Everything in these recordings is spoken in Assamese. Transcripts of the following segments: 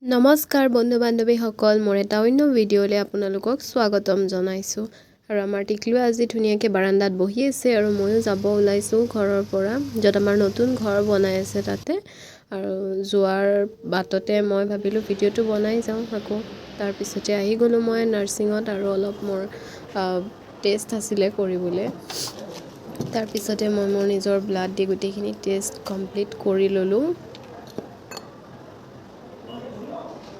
নমস্কাৰ বন্ধু বান্ধৱীসকল, মোৰ এটা অন্য ভিডিঅ'লৈ আপোনালোকক স্বাগতম জনাইছোঁ। আৰু আমাৰ টিকলু আজি ধুনীয়াকৈ বাৰান্দাত বহি আছে আৰু ময়ো যাব ওলাইছোঁ ঘৰৰ পৰা, য'ত আমাৰ নতুন ঘৰ বনাই আছে তাতে। আৰু যোৱাৰ বাটতে মই ভাবিলোঁ ভিডিঅ'টো বনাই যাওঁ আকৌ। তাৰপিছতে আহি গ'লোঁ মই নাৰ্ছিঙত আৰু অলপ মোৰ টেষ্ট আছিলে কৰিবলৈ। তাৰপিছতে মই মোৰ নিজৰ ব্লাড দি গোটেইখিনি টেষ্ট কমপ্লিট কৰি ল'লোঁ।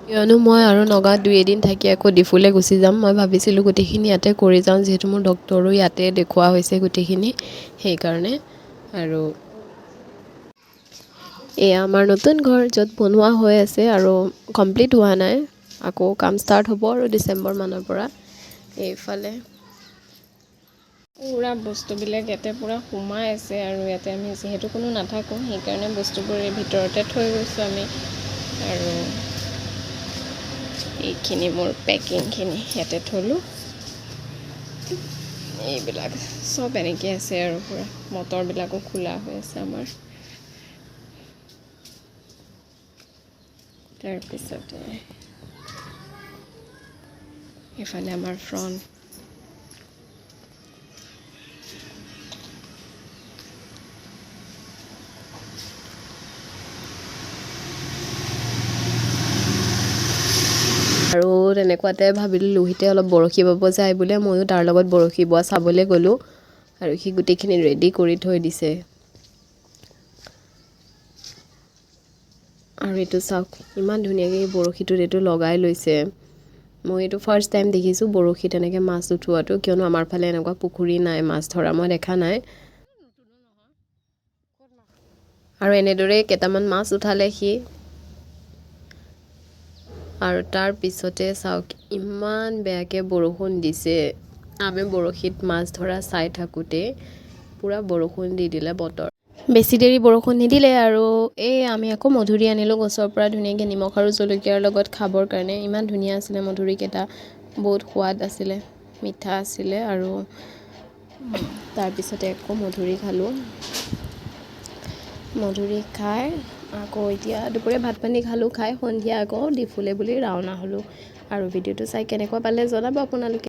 কিয়নো মই আৰু নগাঁৱত 2 এদিন থাকি আকৌ ডিফুলৈ গুচি যাম। মই ভাবিছিলোঁ গোটেইখিনি ইয়াতে কৰি যাওঁ, যিহেতু মোৰ ডক্টৰো ইয়াতে দেখুওৱা হৈছে গোটেইখিনি, সেইকাৰণে। আৰু এয়া আমাৰ নতুন ঘৰ, য'ত বনোৱা হৈ আছে আৰু কমপ্লিট হোৱা নাই। আকৌ কাম ষ্টাৰ্ট হ'ব আৰু ডিচেম্বৰ মানৰ পৰা। এইফালে পূৰা বস্তুবিলাক ইয়াতে পূৰা সোমাই আছে আৰু ইয়াতে আমি যিহেতু কোনো নাথাকোঁ, সেইকাৰণে বস্তুবোৰ এই ভিতৰতে থৈ গৈছোঁ আমি। আৰু এইখিনি মোৰ পেকিংখিনি ইয়াতে থ'লোঁ। এইবিলাক চব এনেকৈ আছে আৰু পূৰা মটৰবিলাকো খোলা হৈ আছে আমাৰ। তাৰপিছতে এইফালে আমাৰ ফ্ৰণ্ট। আৰু তেনেকুৱাতে ভাবিলোঁ লুহিতে অলপ বৰশী বাব যায় বোলে, ময়ো তাৰ লগত বৰশী বোৱা চাবলৈ গ'লোঁ। আৰু সি গোটেইখিনি ৰেডি কৰি থৈ দিছে। আৰু এইটো চাওক, ইমান ধুনীয়াকৈ বৰশীটোত এইটো লগাই লৈছে। মই এইটো ফাৰ্ষ্ট টাইম দেখিছোঁ বৰশীত এনেকৈ মাছ উঠোৱাটো, কিয়নো আমাৰ ফালে এনেকুৱা পুখুৰী নাই, মাছ ধৰা মই দেখা নাই। আৰু এনেদৰেই কেইটামান মাছ উঠালে সি। আৰু তাৰ পিছতে চাওক, ইমান বেয়াকৈ বৰষুণ দিছে। আমি বৰশীত মাছ ধৰা চাই থাকোঁতে পূৰা বৰষুণ দি দিলে বতৰ। বেছি দেৰি বৰষুণ নিদিলে আৰু আমি আকৌ মধুৰি আনিলোঁ গছৰ পৰা, ধুনীয়াকৈ নিমখ আৰু জলকীয়াৰ লগত খাবৰ কাৰণে। ইমান ধুনীয়া আছিলে মধুৰিকেইটা, বহুত সোৱাদ আছিলে, মিঠা আছিলে। আৰু তাৰপিছতে আকৌ মধুৰি খালোঁ। মধুৰি খাই আকৌ এতিয়া দুপৰীয়া ভাত পানী খালোঁ, খাই সন্ধিয়া আকৌ ডিফুলে বুলি ৰাওনা হ'লোঁ। আৰু ভিডিঅ'টো চাই কেনেকুৱা পালে জনাব আপোনালোকে।